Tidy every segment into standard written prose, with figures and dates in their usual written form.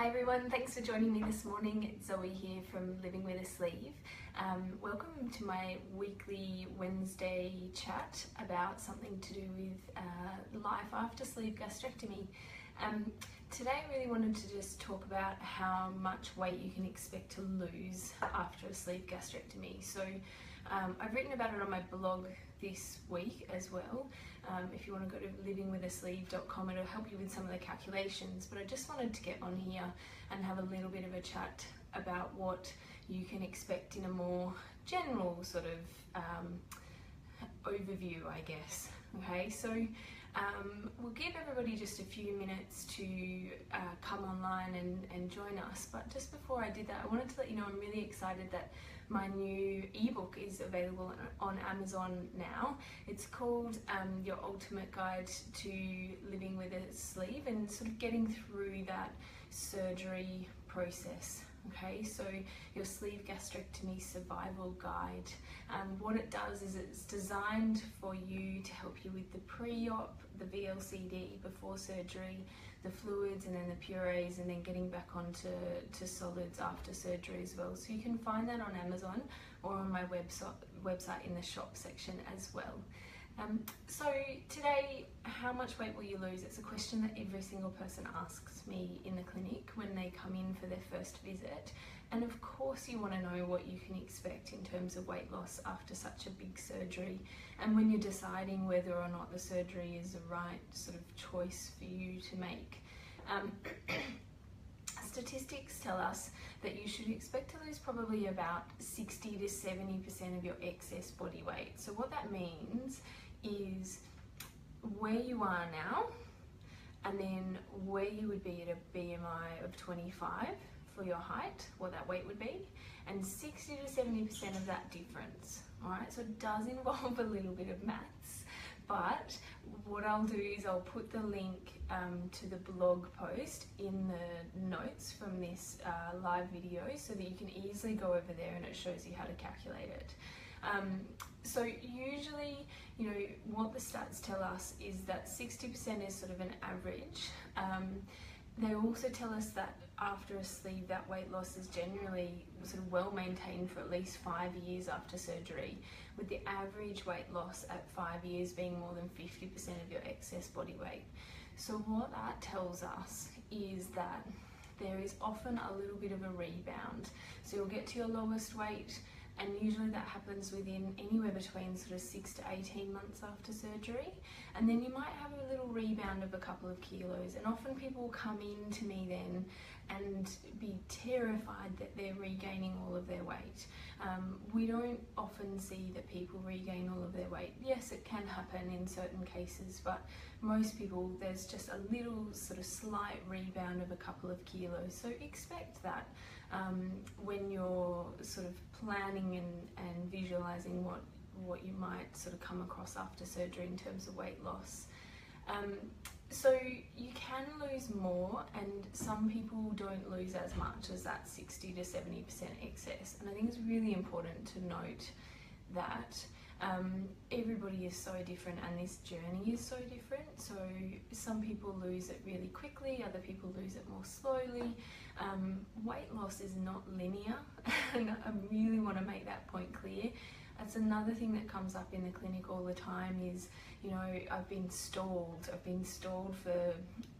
Hi everyone, thanks for joining me this morning. It's Zoe here from Living with a Sleeve. Welcome to my weekly Wednesday chat about something to do with life after sleeve gastrectomy. Today I really wanted to just talk about how much weight you can expect to lose after a sleeve gastrectomy. So I've written about it on my blog this week as well. If you want to go to livingwithasleeve.com, it'll help you with some of the calculations, but I just wanted to get on here and have a little bit of a chat about what you can expect in a more general sort of overview, I guess. Okay, so we'll give everybody just a few minutes to come online and join us, but just before I did that, I wanted to let you know I'm really excited that my new ebook is available on Amazon now. It's called Your Ultimate Guide to Living with a Sleeve and sort of getting through that surgery process. Okay, so your sleeve gastrectomy survival guide. What it does is it's designed for you to help you with the pre-op, the VLCD before surgery, the fluids and then the purees, and then getting back onto solids after surgery as well. So you can find that on Amazon or on my website in the shop section as well. So today, how much weight will you lose? It's a question that every single person asks me in the clinic when they come in for their first visit. And of course you want to know what you can expect in terms of weight loss after such a big surgery, and when you're deciding whether or not the surgery is the right sort of choice for you to make. Statistics tell us that you should expect to lose probably about 60 to 70% of your excess body weight. So what that means is where you are now and then where you would be at a BMI of 25 for your height, what that weight would be, and 60 to 70% of that difference. All right, so it does involve a little bit of maths, but what I'll do is I'll put the link to the blog post in the notes from this live video so that you can easily go over there and it shows you how to calculate it. So usually, you know, what the stats tell us is that 60% is sort of an average. They also tell us that after a sleeve, that weight loss is generally sort of well maintained for at least 5 years after surgery, with the average weight loss at 5 years being more than 50% of your excess body weight. So what that tells us is that there is often a little bit of a rebound. So you'll get to your lowest weight, and usually that happens within anywhere between sort of 6 to 18 months after surgery, and then you might have a little rebound of a couple of kilos, and often people come in to me then and be terrified that they're regaining all of their weight. We don't often see that people regain all of their weight. Yes, it can happen in certain cases, but most people, there's just a little sort of slight rebound of a couple of kilos. So expect that when you're sort of planning and visualizing what you might sort of come across after surgery in terms of weight loss. So you can lose more, and some people don't lose as much as that 60 to 70% excess. And I think it's really important to note that everybody is so different and this journey is so different. So some people lose it really quickly, other people lose it more slowly. Weight loss is not linear, and I really want to make that point clear. That's another thing that comes up in the clinic all the time is, you know, I've been stalled for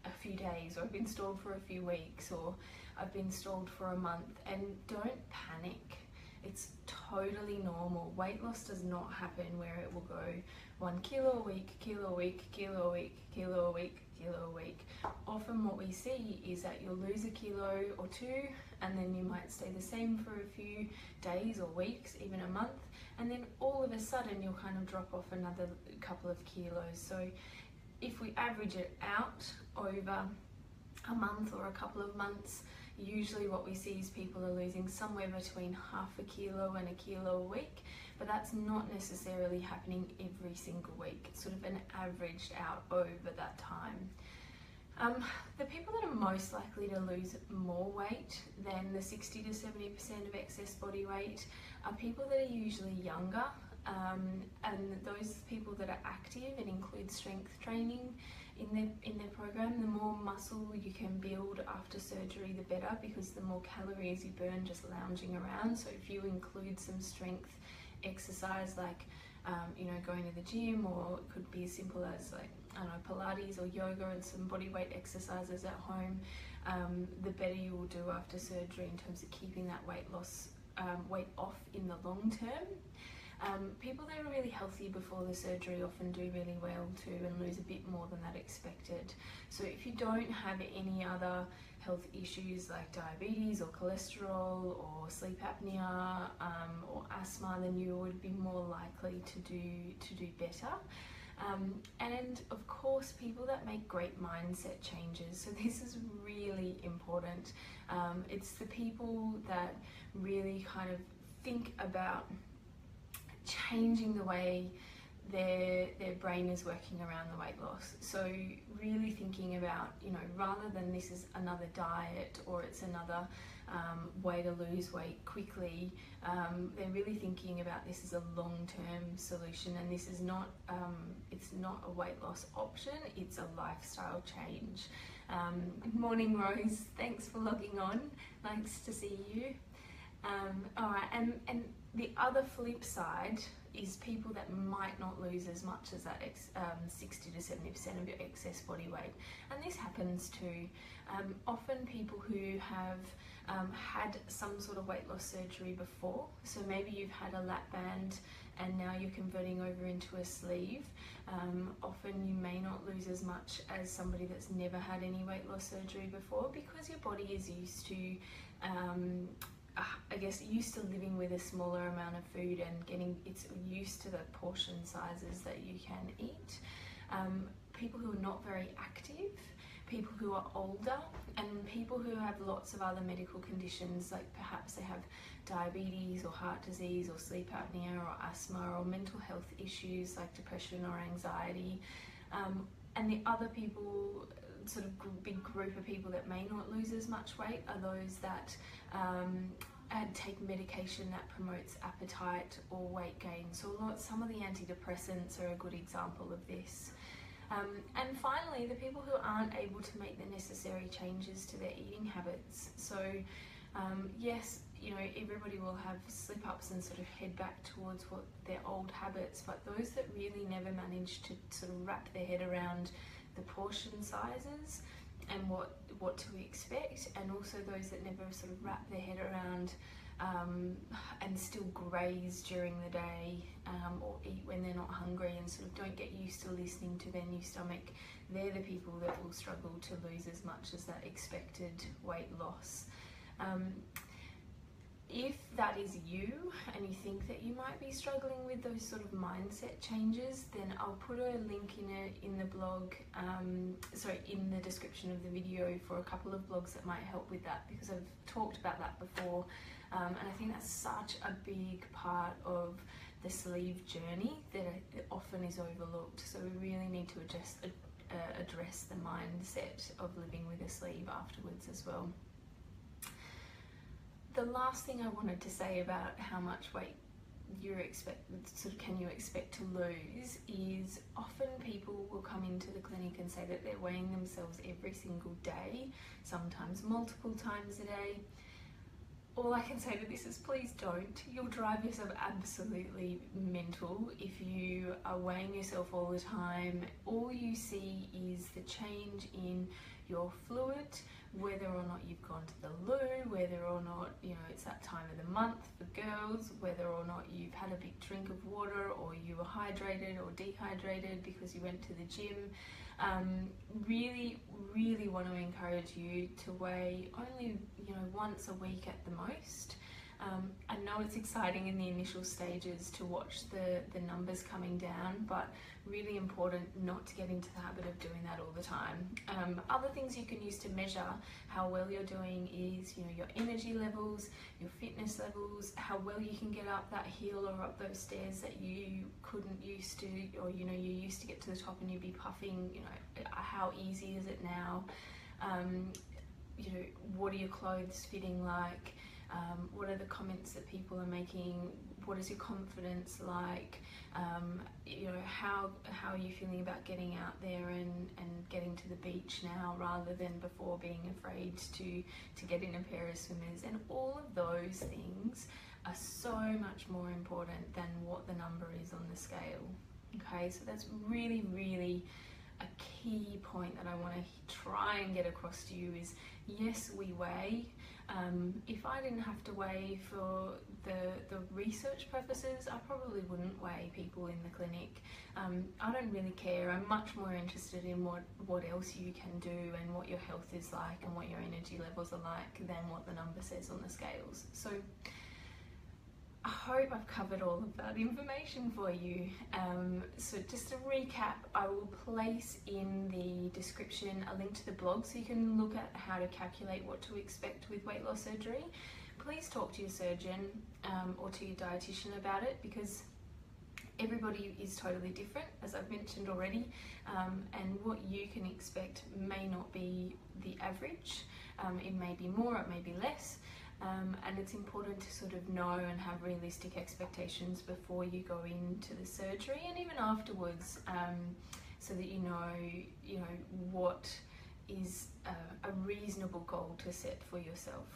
a few days, or I've been stalled for a few weeks, or I've been stalled for a month. And don't panic. It's totally normal. Weight loss does not happen where it will go 1 kilo a week, kilo a week, kilo a week, kilo a week, kilo a week. Often what we see is that you'll lose a kilo or two, and then you might stay the same for a few days or weeks, even a month, and then all of a sudden you'll kind of drop off another couple of kilos. So if we average it out over a month or a couple of months, usually what we see is people are losing somewhere between half a kilo and a kilo a week, but that's not necessarily happening every single week. It's sort of an averaged out over that time. The people that are most likely to lose more weight than the 60 to 70% of excess body weight are people that are usually younger, and those people that are active. It includes strength training, in their program, the more muscle you can build after surgery, the better, because the more calories you burn just lounging around. So if you include some strength exercise, like going to the gym, or it could be as simple as, like, I don't know, Pilates or yoga and some body weight exercises at home, the better you will do after surgery in terms of keeping that weight off in the long term. People that are really healthy before the surgery often do really well too, and lose a bit more than that expected. So if you don't have any other health issues like diabetes or cholesterol or sleep apnea or asthma, then you would be more likely to do better. And of course, people that make great mindset changes. So this is really important. It's the people that really kind of think about changing the way their brain is working around the weight loss. So really thinking about, rather than this is another diet or it's another way to lose weight quickly, they're really thinking about this as a long-term solution, and this is not it's not a weight loss option, it's a lifestyle change. Good morning, Rose, thanks for logging on, nice to see you. All right, and the other flip side is people that might not lose as much as that 60 to 70% of your excess body weight, and this happens too. Often people who have had some sort of weight loss surgery before, so maybe you've had a lap band and now you're converting over into a sleeve, often you may not lose as much as somebody that's never had any weight loss surgery before, because your body is used to used to living with a smaller amount of food and it's used to the portion sizes that you can eat. People who are not very active, people who are older, and people who have lots of other medical conditions, like perhaps they have diabetes or heart disease or sleep apnea or asthma or mental health issues like depression or anxiety. And the other people, sort of big group of people that may not lose as much weight, are those that take medication that promotes appetite or weight gain. So some of the antidepressants are a good example of this. And finally, the people who aren't able to make the necessary changes to their eating habits. So yes, everybody will have slip-ups and sort of head back towards their old habits, but those that really never manage to sort of wrap their head around the portion sizes and what to expect, and also those that never sort of wrap their head around and still graze during the day or eat when they're not hungry, and sort of don't get used to listening to their new stomach, they're the people that will struggle to lose as much as that expected weight loss. If that is you and you think that you might be struggling with those sort of mindset changes, then I'll put a link in the blog, in the description of the video, for a couple of blogs that might help with that, because I've talked about that before, and I think that's such a big part of the sleeve journey that it often is overlooked. So we really need to address the mindset of living with a sleeve afterwards as well. The last thing I wanted to say about how much weight can you expect to lose is, often people will come into the clinic and say that they're weighing themselves every single day, sometimes multiple times a day. All I can say to this is, please don't. You'll drive yourself absolutely mental if you are weighing yourself all the time. All you see is the change in your fluid, whether or not you've gone to the loo, whether or not it's that time of the month for girls, whether or not you've had a big drink of water, or you were hydrated or dehydrated because you went to the gym. Really want to encourage you to weigh only once a week at the most. I know it's exciting in the initial stages to watch the numbers coming down, but really important not to get into the habit of doing that all the time. Other things you can use to measure how well you're doing is your energy levels, your fitness levels, how well you can get up that hill or up those stairs that you couldn't used to, or you used to get to the top and you'd be puffing. How easy is it now? What are your clothes fitting like? What are the comments that people are making? What is your confidence like? You know, how are you feeling about getting out there and getting to the beach now rather than before, being afraid to get in a pair of swimmers? And all of those things are so much more important than what the number is on the scale. Okay, so that's really, really a key point that I want to try and get across to you is, yes, we weigh. If I didn't have to weigh for the research purposes, I probably wouldn't weigh people in the clinic. I don't really care. I'm much more interested in what else you can do and what your health is like and what your energy levels are like than what the number says on the scales. So I hope I've covered all of that information for you. So just to recap, I will place in the description a link to the blog so you can look at how to calculate what to expect with weight loss surgery. Please talk to your surgeon or to your dietitian about it, because everybody is totally different, as I've mentioned already, and what you can expect may not be the average. It may be more, it may be less. And it's important to sort of know and have realistic expectations before you go into the surgery and even afterwards, so that you know what is a reasonable goal to set for yourself,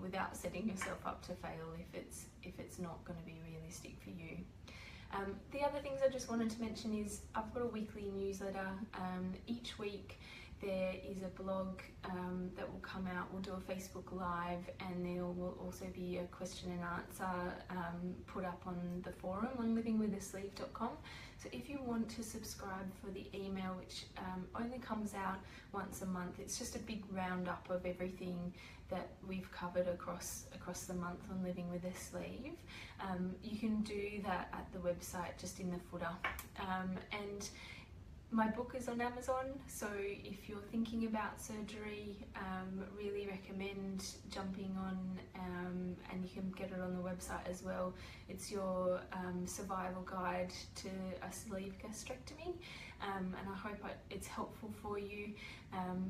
without setting yourself up to fail if it's not going to be realistic for you. The other things I just wanted to mention is I've got a weekly newsletter. Each week there is a blog that will come out. We'll do a Facebook Live, and there will also be a question and answer put up on the forum on livingwithasleeve.com. So if you want to subscribe for the email, which only comes out once a month, it's just a big roundup of everything that we've covered across the month on Living with a Sleeve. You can do that at the website, just in the footer. And my book is on Amazon, so if you're thinking about surgery, really recommend jumping on, and you can get it on the website as well. It's your survival guide to a sleeve gastrectomy, and I hope it's helpful for you.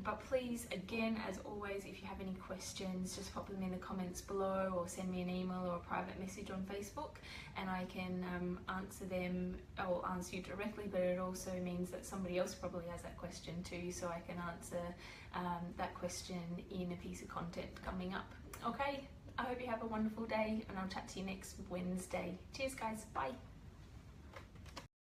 But please, again, as always, if you have any questions, just pop them in the comments below or send me an email or a private message on Facebook, and I can answer them. I will answer you directly, but it also means that somebody else probably has that question too, so I can answer that question in a piece of content coming up. Okay, I hope you have a wonderful day, and I'll chat to you next Wednesday. Cheers guys, bye.